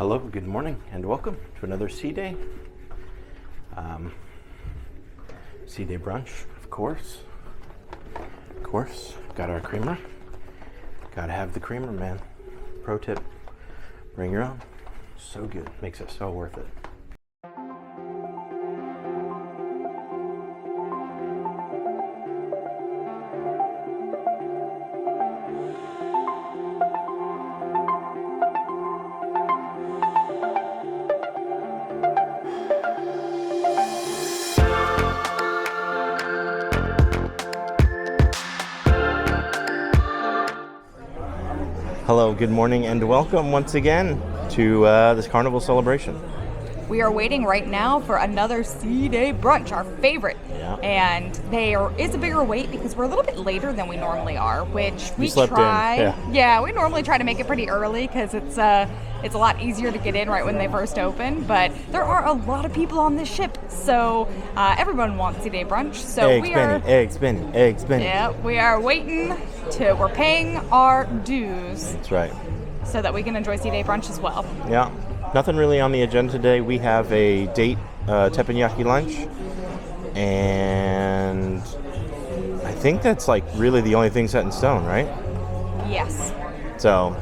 Hello, good morning, and welcome to another Sea Day. Sea Day brunch, of course. Of course, got our creamer. Gotta have the creamer, man. Pro tip, bring your own. So good, makes it so worth it. Hello, good morning, and welcome once again to this Carnival celebration. We are waiting right now for another Sea Day brunch, our favorite. Yeah. And there is a bigger wait because we're a little bit later than we normally are, which we slept try. in. Yeah, we normally try to make it pretty early because it's a lot easier to get in right when they first open. But there are a lot of people on this ship, so everyone wants Sea Day brunch. So Eggs Benny. Yeah, we are waiting we're paying our dues. That's right. So that we can enjoy Sea Day brunch as well. Yeah. Nothing really on the agenda today. We have a date teppanyaki lunch, and I think that's like really the only thing set in stone, right? Yes. So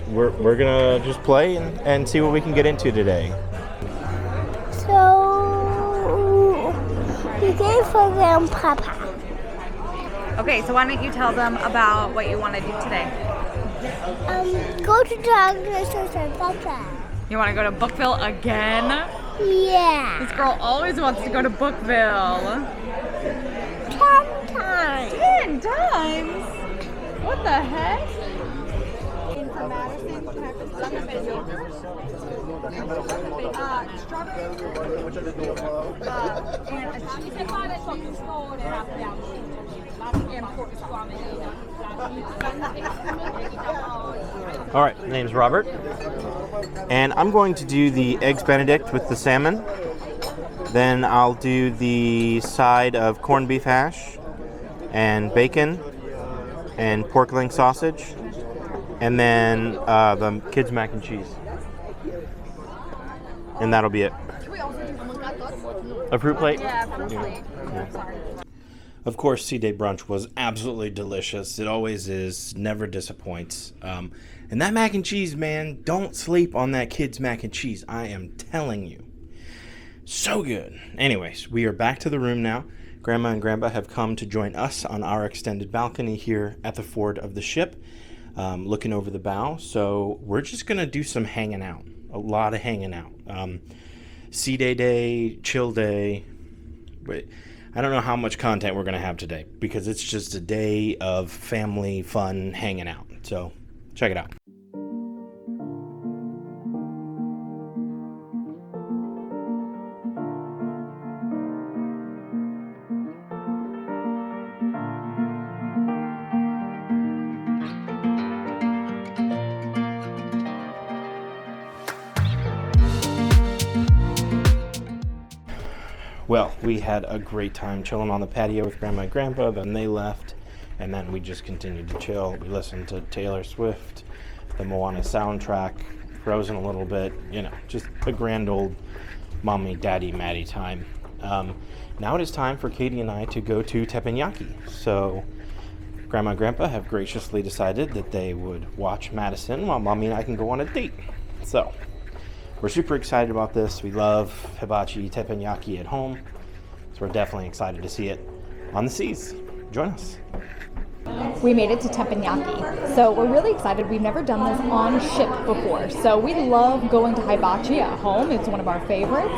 we're gonna just play and see what we can get into today. So you gave for them, Papa. Okay, so why don't you tell them about what you want to do today? Go to Douglas and Papa. You want to go to Bookville again? Yeah. This girl always wants to go to Bookville. 10 times. 10 times? What the heck? For Madison, can I have the cinnamon yogurt? All right, my name's Robert, and I'm going to do the eggs Benedict with the salmon. Then I'll do the side of corned beef hash and bacon and pork leg sausage, and then the kids mac and cheese. And that'll be it. A fruit plate? Yeah, fruit plate. Yeah. Sorry. Of course, Sea Day brunch was absolutely delicious. It always is, never disappoints. And that mac and cheese, man, don't sleep on that kid's mac and cheese. I am telling you. So good. Anyways, we are back to the room now. Grandma and Grandpa have come to join us on our extended balcony here at the forward of the ship, looking over the bow. So we're just going to do some hanging out. A lot of hanging out. Sea Day, chill day. But I don't know how much content we're going to have today because it's just a day of family fun hanging out. So check it out. Well, we had a great time chilling on the patio with Grandma and Grandpa. Then they left, and then we just continued to chill. We listened to Taylor Swift, the Moana soundtrack, Frozen a little bit, just a grand old mommy, daddy, Maddie time. Now it is time for Katie and I to go to Teppanyaki. So Grandma and Grandpa have graciously decided that they would watch Madison while Mommy and I can go on a date. So we're super excited about this. We love hibachi teppanyaki at home, so we're definitely excited to see it on the seas. Join us. We made it to Teppanyaki, so we're really excited. We've never done this on ship before, so we love going to hibachi at home. It's one of our favorites.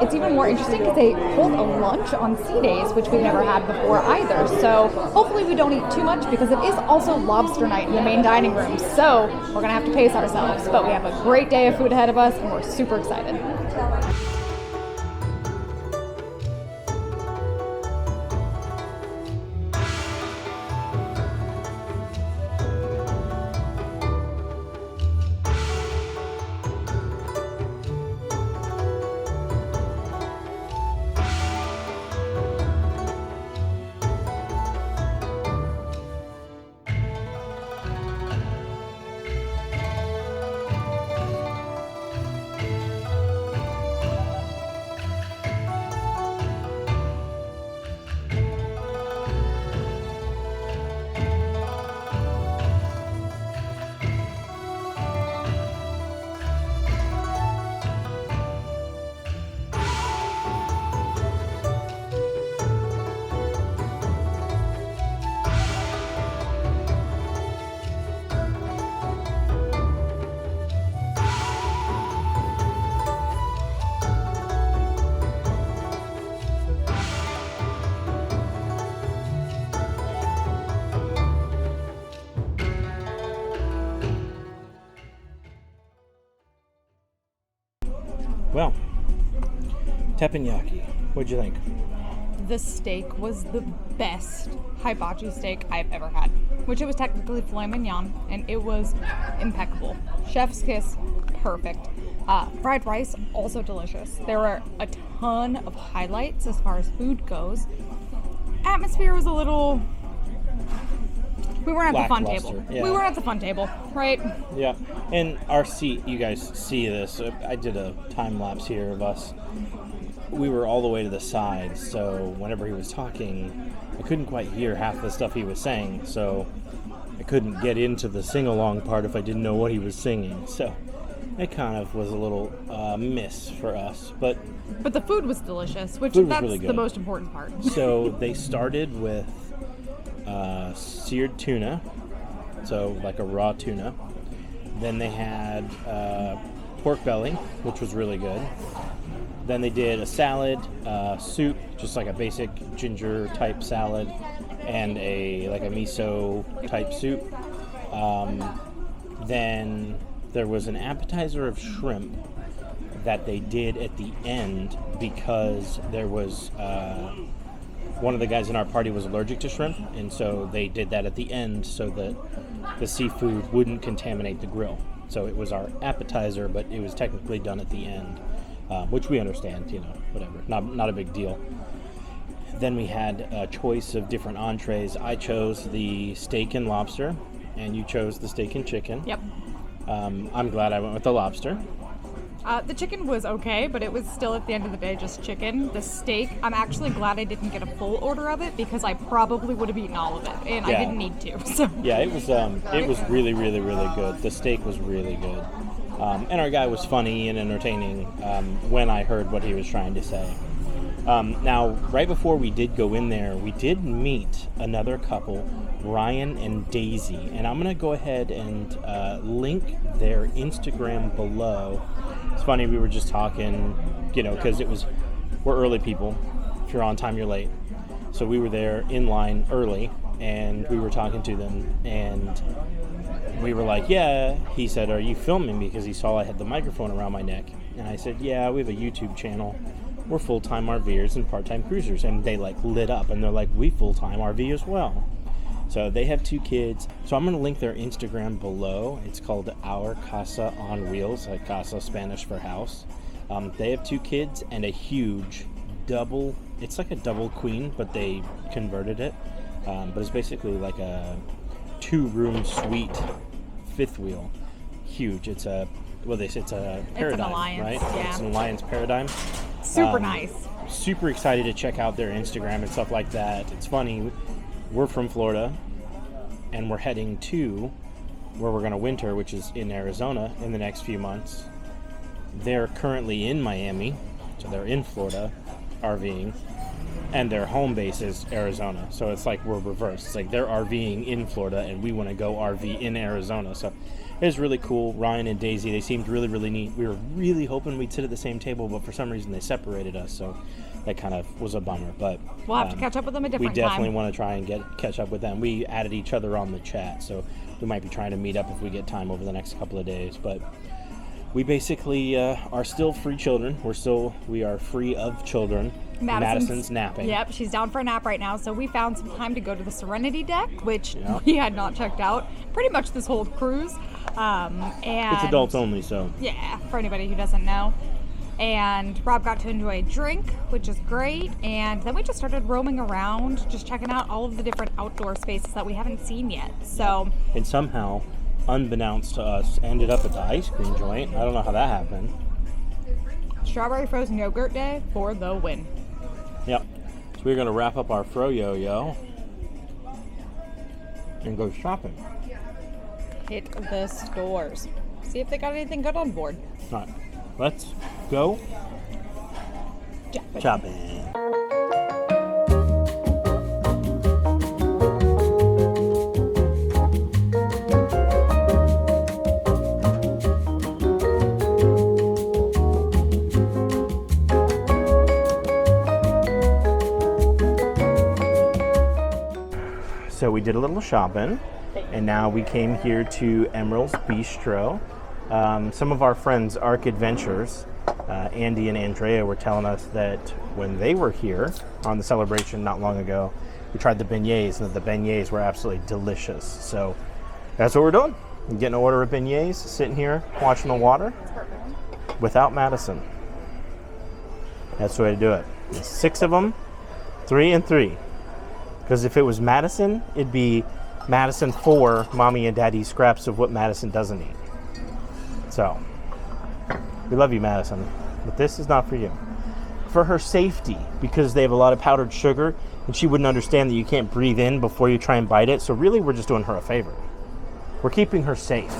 It's even more interesting because they hold a lunch on Sea Days, which we've never had before either. So hopefully we don't eat too much because it is also Lobster Night in the main dining room, so we're going to have to pace ourselves. But we have a great day of food ahead of us, and we're super excited. Well, teppanyaki. What'd you think? The steak was the best hibachi steak I've ever had, which it was technically filet mignon, and it was impeccable. Chef's kiss, perfect. Fried rice, also delicious. There were a ton of highlights as far as food goes. Atmosphere was a little... We weren't at the fun table. Yeah. We weren't at the fun table, right? Yeah, and our seat, you guys see this. I did a time lapse here of us. We were all the way to the side, so whenever he was talking, I couldn't quite hear half the stuff he was saying, so I couldn't get into the sing-along part if I didn't know what he was singing. So it kind of was a little miss for us, but the food was delicious, which food was that's really good. The most important part. So they started with seared tuna, so like a raw tuna. Then they had pork belly, which was really good. Then they did a salad, soup, just like a basic ginger type salad, and a miso type soup. Then there was an appetizer of shrimp that they did at the end because there was one of the guys in our party was allergic to shrimp, and so they did that at the end so that the seafood wouldn't contaminate the grill. So it was our appetizer, but it was technically done at the end. Which we understand, whatever, not a big deal. Then we had a choice of different entrees. I chose the steak and lobster, and you chose the steak and chicken. Yep. I'm glad I went with the lobster. The chicken was okay, but it was still at the end of the day just chicken. The steak, I'm actually glad I didn't get a full order of it because I probably would have eaten all of it, and I didn't need to. So yeah, it was really, really, really good. The steak was really good. And our guy was funny and entertaining when I heard what he was trying to say. Now, right before we did go in there, we did meet another couple, Ryan and Daisy. And I'm going to go ahead and link their Instagram below. It's funny, we were just talking, because we're early people. If you're on time, you're late. So we were there in line early, and we were talking to them, and we were like, yeah. He said, are you filming? Because he saw I had the microphone around my neck. And I said, yeah, we have a YouTube channel. We're full-time RVers and part-time cruisers. And they lit up, and they're like, we full-time RV as well. So they have 2 kids. So I'm going to link their Instagram below. It's called Our Casa on Wheels, like Casa Spanish for house. They have 2 kids and a huge double. It's like a double queen, but they converted it. But it's basically like a 2-room suite 5th wheel. Huge. It's a paradigm, it's an Alliance, right? Yeah. It's an Alliance paradigm. Super nice. Super excited to check out their Instagram and stuff like that. It's funny. We're from Florida, and we're heading to where we're going to winter, which is in Arizona, in the next few months. They're currently in Miami, so they're in Florida, RVing, and their home base is Arizona. So it's like we're reversed. It's like they're RVing in Florida, and we want to go RV in Arizona. So it was really cool. Ryan and Daisy, they seemed really, really neat. We were really hoping we'd sit at the same table, but for some reason they separated us, so that kind of was a bummer. But we'll have to catch up with them a different time. We definitely want to try and catch up with them. We added each other on the chat, so we might be trying to meet up if we get time over the next couple of days. But we basically are still free children. We are free of children. Madison's napping. Yep, she's down for a nap right now. So we found some time to go to the Serenity deck, which we had not checked out pretty much this whole cruise. And it's adults only, so. Yeah, for anybody who doesn't know. And Rob got to enjoy a drink, which is great. And then we just started roaming around, just checking out all of the different outdoor spaces that we haven't seen yet. So. And somehow, unbeknownst to us, ended up at the ice cream joint. I don't know how that happened. Strawberry frozen yogurt day for the win. Yep. So we're going to wrap up our Fro-Yo-Yo and go shopping. Hit the stores. See if they got anything good on board. All right. Let's go shopping. So we did a little shopping, and now we came here to Emeril's Bistro. Some of our friends, Arc Adventures, Andy and Andrea, were telling us that when they were here on the celebration not long ago, we tried the beignets, and that the beignets were absolutely delicious. So that's what we're doing. I'm getting an order of beignets, sitting here watching the water without Madison. That's the way to do it. 6 of them, 3 and 3. Because if it was Madison, it'd be Madison 4, mommy and daddy scraps of what Madison doesn't eat. So, we love you, Madison, but this is not for you. For her safety, because they have a lot of powdered sugar, and she wouldn't understand that you can't breathe in before you try and bite it. So really, we're just doing her a favor. We're keeping her safe.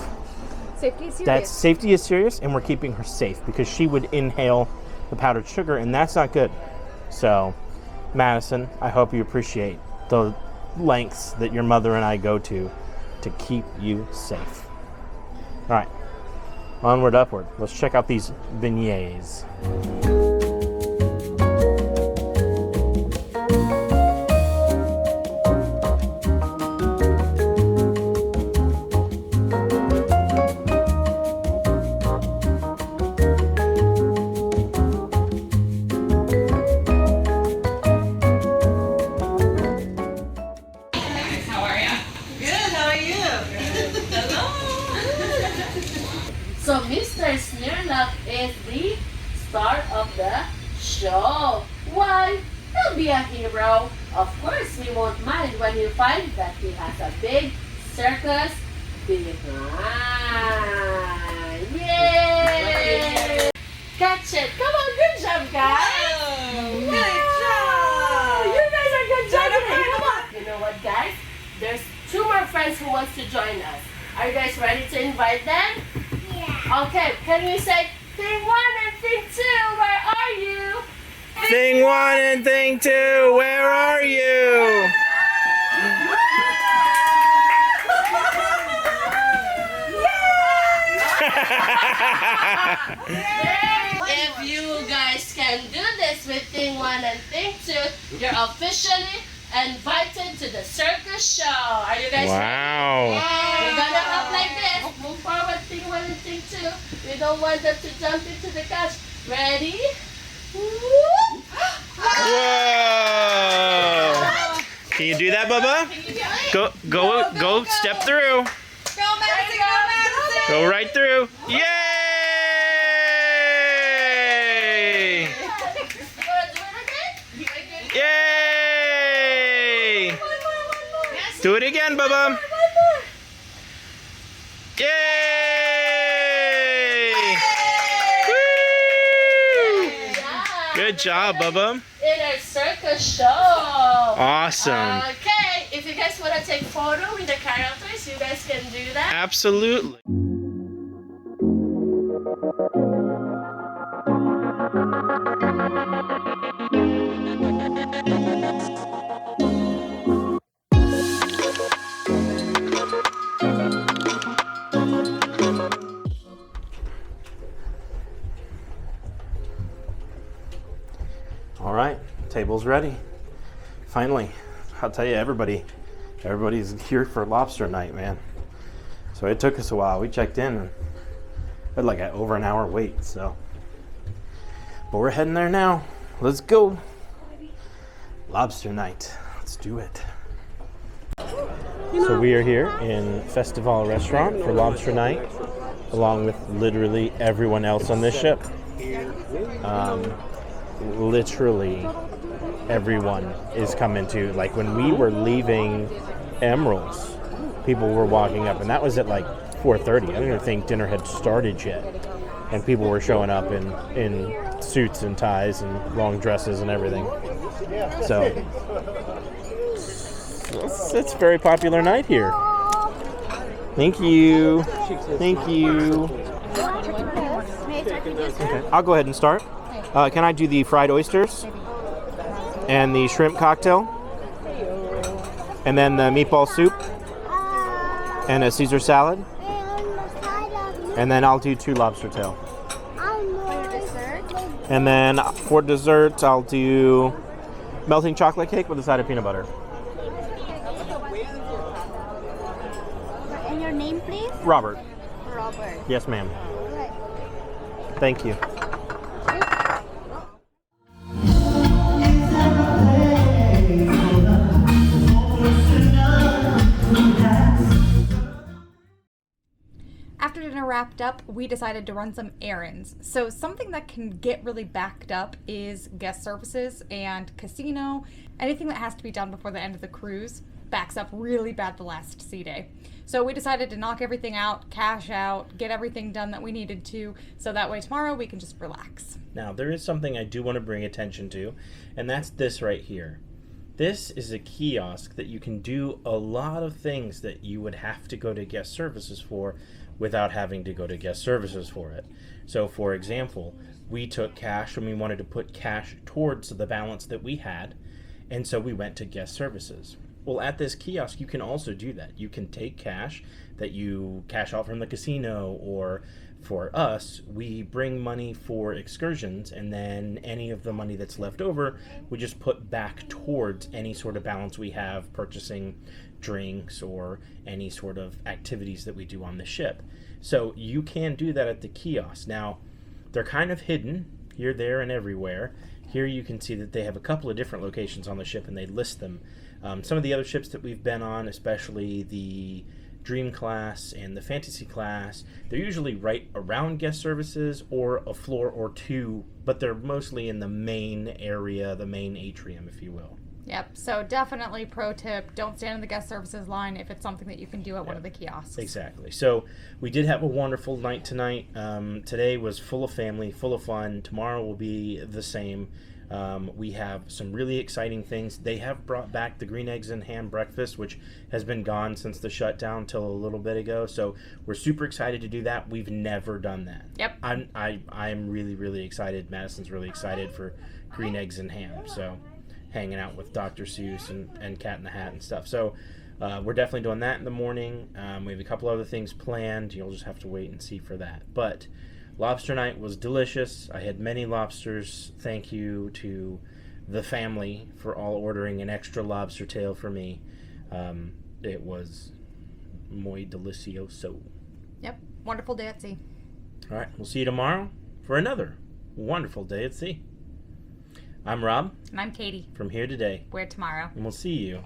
Safety is serious. Safety is serious, and we're keeping her safe because she would inhale the powdered sugar, and that's not good. So, Madison, I hope you appreciate the lengths that your mother and I go to keep you safe. All right, onward, upward. Let's check out these beignets. So Mr. Sneerluck is the star of the show. Why? He'll be a hero. Of course, we won't mind when you find that he has a big circus behind. Yay! Catch it. Come on, good job, guys. Good job. You guys are good job today. Come on. You know what, guys? There's 2 more friends who wants to join us. Are you guys ready to invite them? Okay, can we say thing 1 and thing 2, where are you? Thing 1 and thing 2, where are you? If you guys can do this with thing 1 and thing 2, you're officially invited to the circus show. Are you guys ready? Wow. We're gonna up like this. Move forward, thing 1 and thing 2. We don't want them to jump into the couch. Ready? Whoop. Whoa! Can you do that, Bubba? Go, step through. Go, Madison, go, Madison. Go right through. Yay! Yay! Do it again, Bubba. Yay! Woo! Good job, Bubba. In our circus show. Awesome. Okay, if you guys want to take photo with the characters, you guys can do that. Absolutely. All right, table's ready. Finally, I'll tell you, everybody's here for Lobster Night, man. So it took us a while. We checked in and we had like over an hour wait, so. But we're heading there now. Let's go. Lobster Night. Let's do it. So we are here in Festival Restaurant for Lobster Night, along with literally everyone else on this ship. Literally everyone is coming to, like when we were leaving Emeril's, people were walking up, and that was at like 4:30. I don't even think dinner had started yet, and people were showing up in suits and ties and long dresses and everything. So it's a very popular night here. Thank you. Thank you. Okay, I'll go ahead and start. Can I do the fried oysters and the shrimp cocktail, and then the meatball soup and a Caesar salad, and then I'll do 2 lobster tail. And then for dessert, I'll do melting chocolate cake with a side of peanut butter. And your name, please? Robert. Robert. Yes, ma'am. Right. Thank you. After dinner wrapped up, we decided to run some errands. So something that can get really backed up is guest services and casino. Anything that has to be done before the end of the cruise backs up really bad the last sea day. So we decided to knock everything out, cash out, get everything done that we needed to, so that way tomorrow we can just relax. Now, there is something I do want to bring attention to, and that's this right here. This is a kiosk that you can do a lot of things that you would have to go to guest services for without having to go to guest services for it. So, for example, we took cash and we wanted to put cash towards the balance that we had, and so we went to guest services. Well, at this kiosk, you can also do that. You can take cash that you cash out from the casino, or for us, we bring money for excursions, and then any of the money that's left over, we just put back towards any sort of balance we have purchasing drinks or any sort of activities that we do on the ship. So you can do that at the kiosk. Now, they're kind of hidden here, there, and everywhere. Here you can see that they have a couple of different locations on the ship, and they list them. Some of the other ships that we've been on, especially the Dream class and the Fantasy class, they're usually right around guest services or a floor or two, but they're mostly in the main area, the main atrium, if you will. Yep, so definitely pro tip, don't stand in the guest services line if it's something that you can do at one of the kiosks. Exactly. So we did have a wonderful night tonight. Today was full of family, full of fun. Tomorrow will be the same. We have some really exciting things. They have brought back the green eggs and ham breakfast, which has been gone since the shutdown till a little bit ago. So we're super excited to do that. We've never done that. Yep. I'm really, really excited. Madison's really excited for green eggs and ham. So hanging out with Dr. Seuss and Cat in the Hat and stuff. So we're definitely doing that in the morning. We have a couple other things planned. You'll just have to wait and see for that. But Lobster Night was delicious. I had many lobsters. Thank you to the family for all ordering an extra lobster tail for me. It was muy delicioso. Yep, wonderful day at sea. All right, we'll see you tomorrow for another wonderful day at sea. I'm Rob. And I'm Katie. From Here Today. Where tomorrow. And we'll see you